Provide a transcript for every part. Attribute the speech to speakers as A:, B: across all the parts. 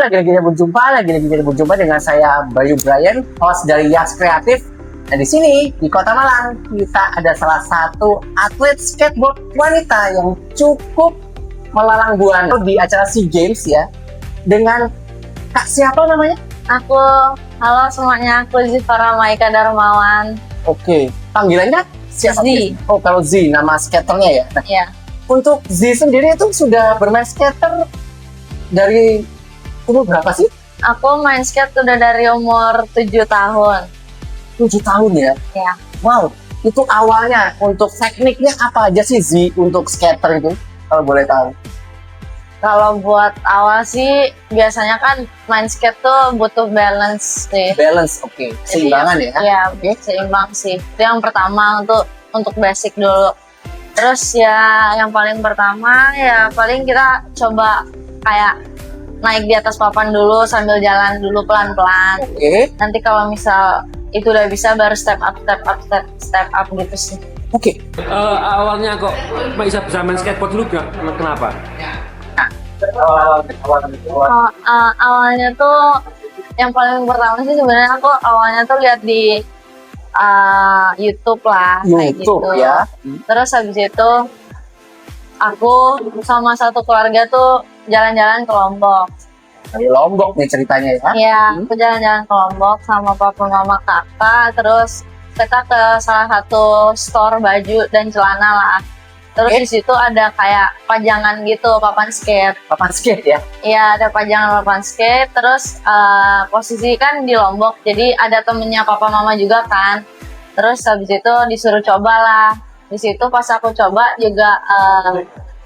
A: lagi berjumpa dengan saya Bayu Brian, host dari Yas Kreatif. Nah di sini di Kota Malang kita ada salah satu atlet skateboard wanita yang cukup melalang buana di acara SEA Games ya. Dengan Kak siapa namanya?
B: Halo semuanya, aku Zifara Maika Darmawan.
A: Oke, panggilannya siapa?
B: Z.
A: Oh kalau Z, nama skaternya ya? Nah,
B: Iya.
A: untuk Z sendiri itu sudah bermain skater dari umur berapa sih?
B: Aku main skate udah dari umur 7 tahun.
A: 7 tahun ya?
B: Iya.
A: Wow, itu awalnya untuk tekniknya apa aja sih Z untuk skater itu? Kalau boleh tahu.
B: Kalau buat awal sih, biasanya kan main skate tuh butuh balance sih.
A: Balance, oke. Seimbangan ya?
B: Iya, seimbang sih. Itu yang pertama untuk basic dulu. Terus ya yang paling pertama ya paling kita coba kayak naik di atas papan dulu sambil jalan dulu pelan-pelan.
A: Oke.
B: Nanti kalau misal itu udah bisa baru step up gitu sih.
A: Oke.
C: Awalnya kok bisa main skateboard dulu gak? Kenapa?
B: Awalnya tuh yang paling pertama sih sebenarnya aku awalnya tuh lihat di YouTube lah kayak
A: YouTube
B: gitu.
A: ya.
B: Terus habis itu aku sama satu keluarga tuh jalan-jalan ke Lombok.
A: Di Lombok nih ceritanya ya.
B: Iya, aku jalan-jalan ke Lombok sama papa mama kakak. Terus kita ke salah satu store baju dan celana lah. Terus di situ ada kayak pajangan gitu, papan skate.
A: Papan skate ya?
B: Iya, ada pajangan papan skate. Terus posisi kan di Lombok, jadi ada temennya papa mama juga kan. Terus habis itu disuruh coba lah. Di situ pas aku coba juga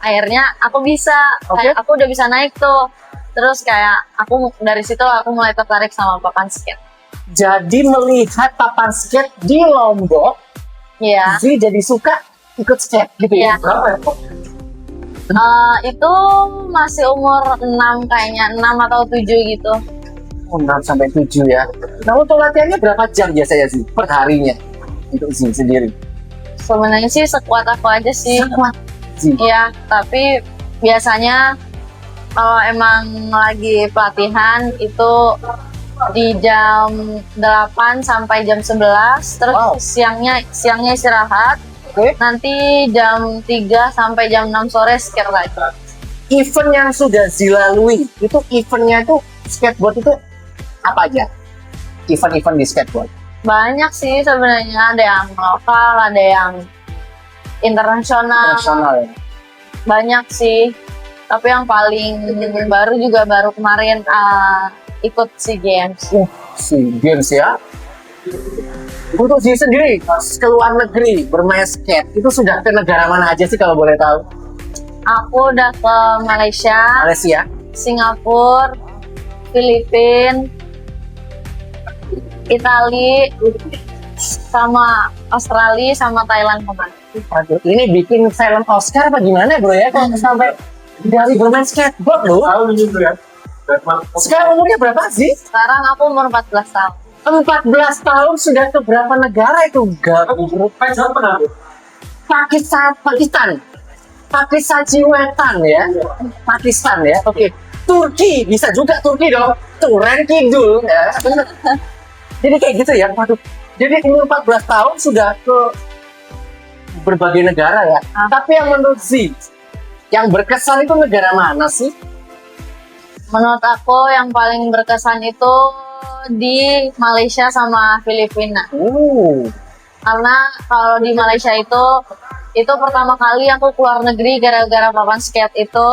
B: akhirnya aku bisa, kayak aku udah bisa naik tuh. Terus kayak dari situ aku mulai tertarik sama papan skate.
A: Jadi melihat papan skate di Lombok,
B: Iya.
A: jadi suka ikut skate gitu ya?
B: Iya.
A: Berapa ya?
B: Itu masih umur 6 kayaknya, 6 atau 7 gitu.
A: 6 sampai 7 ya. Nah untuk latihannya berapa jam biasanya sih per harinya untuk Z sendiri?
B: Sebenarnya sih sekuat aku aja sih.
A: Sekuat Z.
B: Iya, tapi biasanya kalau emang lagi pelatihan itu di jam 8 sampai jam 11, terus siangnya istirahat. Nanti jam 3 sampai jam 6 sore skate lagi.
A: Event yang sudah Z lalui, itu eventnya itu skateboard itu apa aja? Event-event di skateboard?
B: Banyak sih sebenarnya, ada yang lokal, ada yang internasional.
A: Internasional ya?
B: Banyak sih, tapi yang paling baru juga baru kemarin ikut SEA Games.
A: SEA Games ya? Untuk Z sendiri, ke luar negeri bermain skate, itu sudah ke negara mana aja sih kalau boleh tahu?
B: Aku udah ke Malaysia, Singapura, Filipina, Italia, sama Australia, sama Thailand kemarin.
A: Ini bikin film Oscar apa gimana bro ya? Kalau sampai dari bermain skateboard loh. Sekarang umurnya berapa sih?
B: Sekarang aku umur 14 tahun.
A: 14 tahun sudah ke berapa negara itu? Pakistan Ciwetan ya. Pakistan ya. Oke. Turki bisa juga Turki dong. Turen Kidul ya. Jadi kayak gitu ya. Waduh. Jadi umur 14 tahun sudah ke berbagai negara ya. Tapi yang menurut Z, yang berkesan itu negara mana sih?
B: Menurut aku yang paling berkesan itu di Malaysia sama Filipina. Karena kalau di Malaysia itu pertama kali aku keluar negeri gara-gara papan skate itu.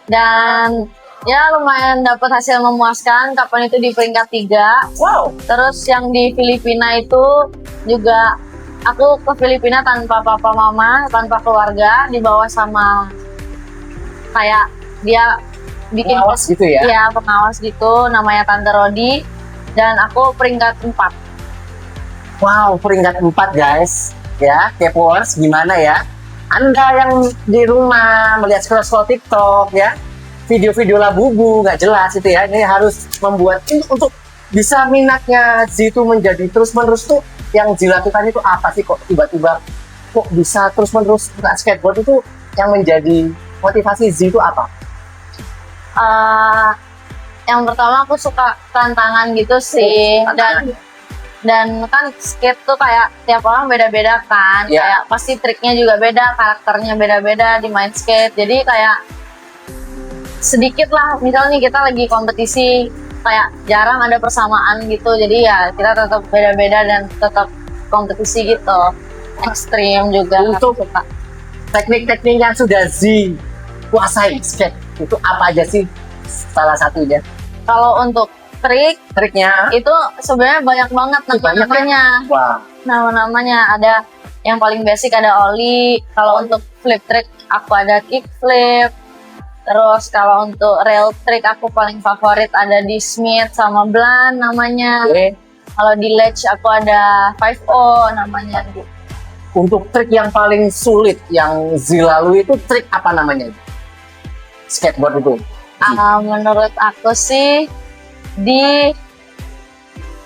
B: Dan ya lumayan dapat hasil memuaskan, kapan itu di peringkat 3. Terus yang di Filipina itu juga aku ke Filipina tanpa papa mama, tanpa keluarga, dibawa sama kayak dia bikin
A: pengawas gitu ya?
B: Iya, pengawas gitu, namanya Tante Rodi, dan aku peringkat 4.
A: Wow, peringkat 4 guys. Ya, K-popers gimana ya? Anda yang di rumah melihat scroll TikTok ya, video-video Labubu nggak jelas itu ya, ini harus membuat untuk bisa minatnya Z itu menjadi terus-menerus tuh yang dilakukan itu apa sih kok tiba-tiba kok bisa terus-menerus buka skateboard itu yang menjadi motivasi Z itu apa?
B: Yang pertama aku suka tantangan gitu sih, dan kan skate tuh kayak tiap orang beda-beda kan,
A: Iya.
B: kayak pasti triknya juga beda, karakternya beda-beda di main skate. Jadi kayak sedikit lah, misalnya kita lagi kompetisi, kayak jarang ada persamaan gitu. Jadi ya kita tetap beda-beda dan tetap kompetisi gitu. Ekstrim juga
A: Untuk-
B: aku suka.
A: Teknik-teknik yang sudah Z kuasai skate itu apa aja sih? Salah satunya.
B: Kalau untuk trik
A: Triknya?
B: itu sebenarnya banyak banget
A: Banyak ya?
B: nama-namanya.
A: Wah,
B: Nama-namanya ada yang paling basic ada ollie. Kalau untuk flip trick aku ada kick flip. Terus kalau untuk rail trick aku paling favorit ada di Smith sama Blan namanya.
A: oke.
B: Kalau di ledge aku ada 5-0 namanya.
A: Untuk trik yang paling sulit yang Z lalui itu trik apa namanya? Skateboard itu.
B: Menurut aku sih di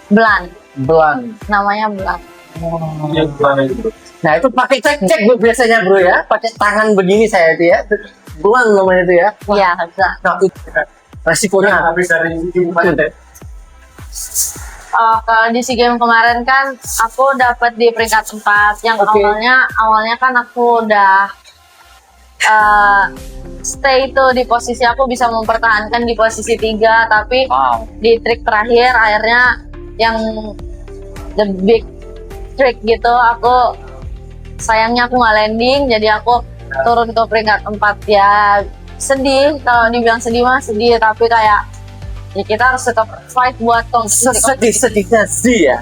B: Blan,
A: Blank.
B: namanya Blan.
A: Nah itu pakai cek bro biasanya bro ya, pakai tangan begini saya itu ya, blank namanya itu ya.
B: Iya, bisa.
A: Nah itu resikonya
D: habis dari
B: Kalau di SEA Games kemarin kan aku dapat di peringkat 4. Yang
A: Oke.
B: awalnya kan aku udah stay itu di posisi, aku bisa mempertahankan di posisi 3, tapi
A: wow.
B: di trik terakhir akhirnya yang the big trick gitu aku sayangnya aku nggak landing, jadi aku turun ke peringkat 4. Ya sedih, kalau dibilang sedih mah sedih, tapi kayak ya kita harus tetap fight buat kompetisi.
A: Sesedih-sedihnya Z ya,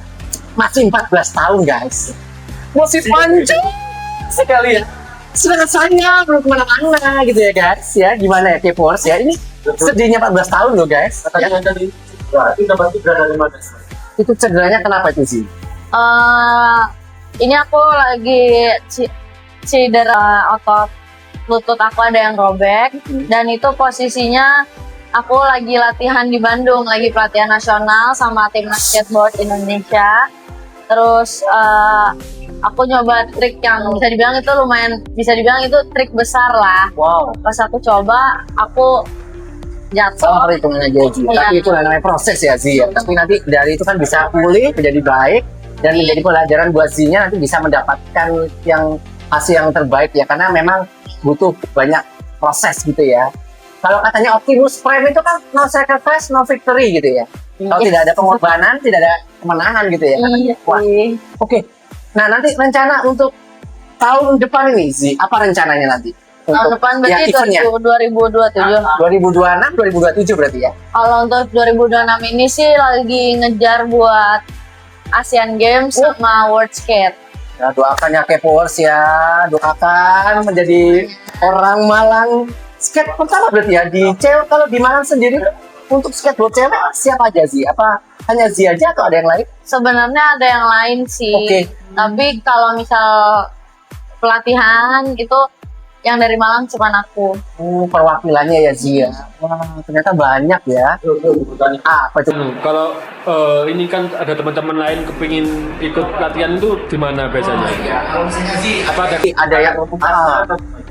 A: masih 14 tahun guys, masih panjang sekali ya. Sedangkan saya belum kemana-mana gitu ya guys ya, gimana ya K-Force ya, ini sedihnya 14 tahun loh guys ya.
D: itu dapat 3 dari mana?
A: Itu cederanya kenapa itu sih?
B: Ini aku lagi cedera otot lutut, aku ada yang robek, dan itu posisinya aku lagi latihan di Bandung, lagi pelatihan nasional sama timnas skateboard Indonesia. Terus aku nyoba trik yang bisa dibilang itu lumayan, bisa dibilang itu trik besar lah.
A: Wow,
B: Pas aku coba, aku jatuh.
A: sama perhitungan aja Zi.
B: Iya.
A: Tapi itu namanya proses ya Zi ya. Tapi nanti dari itu kan bisa pulih menjadi baik dan menjadi pelajaran buat Zi-nya, nanti bisa mendapatkan yang hasil yang terbaik ya, karena memang butuh banyak proses gitu ya. Kalau katanya Optimus Prime itu kan no sacrifice no victory gitu ya. Kalau tidak ada pengorbanan tidak ada kemenangan gitu ya.
B: Iya
A: Wah,
B: sih.
A: oke. Nah nanti rencana untuk tahun depan ini Zi, apa rencananya nanti?
B: Tahun depan
A: ya,
B: berarti
A: eventnya
B: 2027.
A: 2026, 2027 berarti ya?
B: Kalau untuk 2026 ini sih lagi ngejar buat Asian Games sama World Skate.
A: Ya, doakan ya K-Force ya, doakan menjadi orang Malang skate pertama berarti ya di cewek. Kalau di Malang sendiri untuk skateboard cewek siapa aja sih? Apa hanya Zi aja atau ada yang lain?
B: Sebenarnya ada yang lain sih,
A: Oke.
B: tapi kalau misal pelatihan itu yang dari Malang cuma aku.
A: Perwakilannya ya Zi ya. Wah, ternyata banyak ya. Apa itu?
C: Kalau ini kan ada teman-teman lain kepingin ikut latihan itu di mana biasanya? Apa ada
A: Ada yang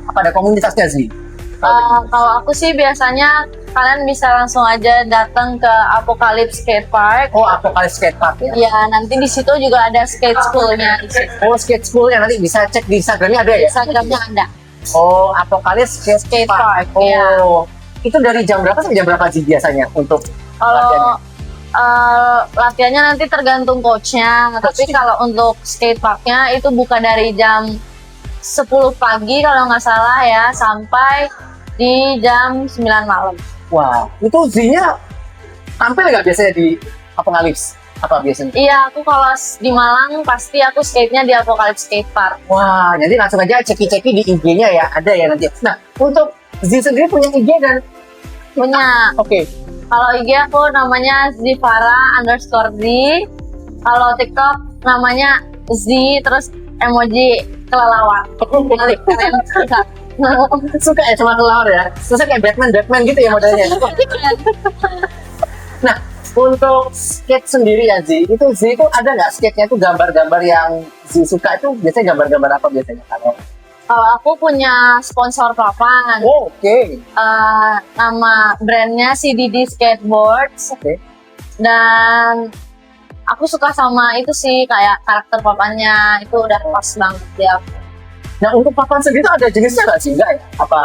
A: apa ada komunitasnya Zi?
B: Kalau aku sih biasanya kalian bisa langsung aja datang ke Apocalypse Skate Park.
A: Oh, Apocalypse Skate Park ya.
B: Ya nanti di situ juga ada skate schoolnya di situ.
A: Oh, skate school yang nanti bisa cek di Instagramnya ada ya?
B: Instagramnya ada.
A: Oh, Apocalypse Skate Park. Oh,
B: iya.
A: itu dari jam berapa sampai jam berapa sih biasanya untuk
B: Kalau latihannya nanti tergantung coachnya, tapi kalau untuk skate parknya itu buka dari jam 10 pagi kalau nggak salah ya, sampai di jam 9 malam.
A: Wah, itu Z-nya tampil nggak biasanya di Apocalypse? Apa biasanya?
B: Iya, aku kalau di Malang pasti aku skate-nya di Apocalypse Skate Park.
A: Wah, jadi langsung aja ceki-ceki di IG-nya ya, ada ya nanti. Nah, untuk Z sendiri punya IG dan
B: Punya.
A: oke.
B: Kalau IG aku namanya Zivara_Z. Kalau TikTok namanya Z terus emoji kelelawar. Keren suka.
A: Suka ya sama kelawar ya? Terus kayak Batman gitu ya modelnya. Nah, untuk skate sendiri ya Z, itu Z itu ada nggak skate-nya itu gambar-gambar yang Z suka itu biasanya gambar-gambar apa biasanya kalau
B: Kalau aku punya sponsor papan.
A: Oh, oke.
B: Nama brandnya CDD Skateboards.
A: Oke.
B: Dan aku suka sama itu sih, kayak karakter papannya itu udah pas banget di aku.
A: Nah, untuk papan sendiri itu ada jenisnya nggak sih? Enggak ya? Apa?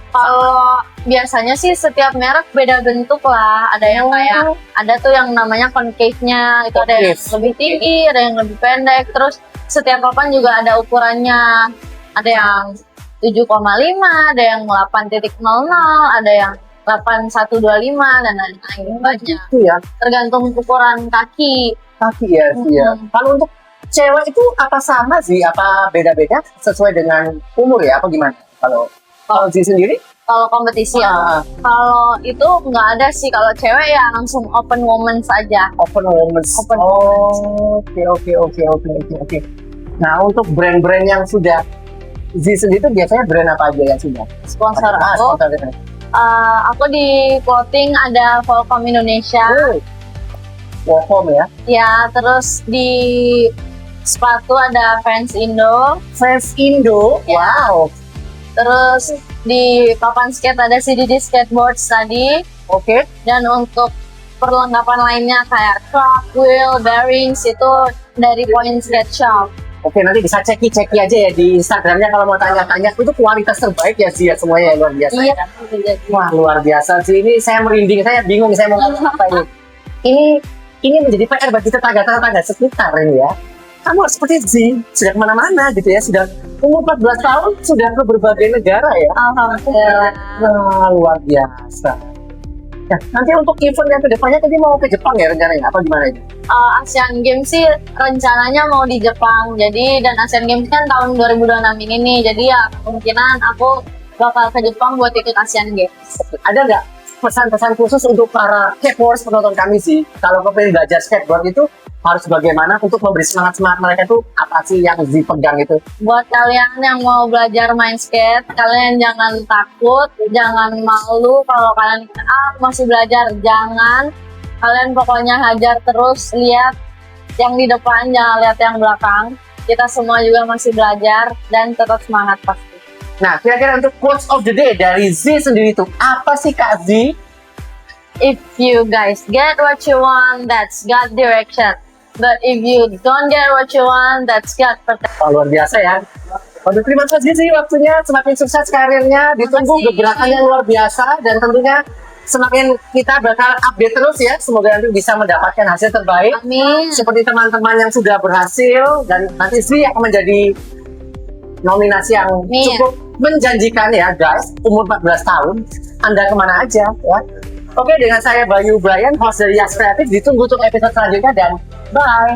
B: Kalau biasanya sih setiap merek beda bentuk lah. Ada yang kayak, ada tuh yang namanya concave-nya, itu ada yang
A: Concave.
B: lebih tinggi, ada yang lebih pendek. Terus setiap papan juga ada ukurannya. Ada yang 7,5, ada yang 8.00, ada yang 8.125, dan lain-lain banyak.
A: Itu ya,
B: Tergantung ukuran kaki.
A: kaki ya. Iya. Kalau untuk cewek itu apa sama sih? Apa beda-beda sesuai dengan umur ya? Apa gimana? Kalau Zi sendiri?
B: Kalau kompetisi ya.
A: Ah,
B: Kalau itu nggak ada sih. Kalau cewek ya langsung open woman saja.
A: open women's.
B: Open
A: Oh, oke. Nah, untuk brand-brand yang sudah Zi sendiri itu biasanya brand apa aja yang sudah?
B: Sponsor
A: Ah,
B: aku.
A: sponsornya.
B: Aku di clothing ada Volcom Indonesia.
A: Oh, Wacom ya.
B: Ya, terus di sepatu ada Fans Indo.
A: Fans Indo.
B: Ya.
A: Wow.
B: Terus di papan skate ada CDD Skateboards tadi.
A: Oke.
B: Dan untuk perlengkapan lainnya kayak truck, wheel, bearings itu dari Point Skate Shop.
A: Oke, nanti bisa ceki aja ya di Instagramnya kalau mau tanya-tanya. Itu kualitas terbaik ya sih ya, semuanya ya, luar biasa.
B: Iya,
A: ya.
B: itu jadi.
A: Wah, luar biasa sih. Ini saya merinding, saya bingung saya mau ngomong apa ini. Ini menjadi PR bagi tetangga-tetangga sekitar ini ya. Kamu seperti Z, sudah kemana-mana gitu ya, sudah umur 14 tahun, sudah ke berbagai negara ya.
B: Alhamdulillah.
A: Wah, luar biasa. Nah, nanti untuk event yang kedepannya tadi mau ke Jepang ya rencananya, apa gimana ini?
B: Asian Games sih rencananya mau di Jepang. Jadi dan Asian Games kan tahun 2026 ini nih. Jadi ya kemungkinan aku bakal ke Jepang buat ikut Asian Games.
A: Ada nggak pesan-pesan khusus untuk para skateboarders penonton kami sih? Kalau kalian belajar skateboard itu harus bagaimana untuk memberi semangat mereka itu apa sih yang dipegang itu?
B: Buat kalian yang mau belajar main skate, kalian jangan takut, jangan malu kalau kalian masih belajar. Jangan, kalian pokoknya hajar terus, lihat yang di depan, jangan lihat yang belakang. Kita semua juga masih belajar dan tetap semangat pasti.
A: Nah, kira-kira untuk quotes of the day dari Z sendiri itu apa sih Kak Z?
B: If you guys get what you want, that's God direction. But if you don't get what you want, that's God protection.
A: Wah, luar biasa ya. Waduh, terima kasih sih waktunya, semakin sukses karirnya, ditunggu
B: Makasih.
A: gebrakan yang luar biasa dan tentunya semakin kita bakal update terus ya. Semoga nanti bisa mendapatkan hasil terbaik
B: Amin.
A: seperti teman-teman yang sudah berhasil dan nanti sih akan menjadi nominasi yang
B: Amin.
A: cukup menjanjikan ya guys. Umur 14 tahun, Anda kemana aja ya. Oke, dengan saya Bayu Brian, host dari Yas Kreatif. Ditunggu untuk episode selanjutnya dan bye.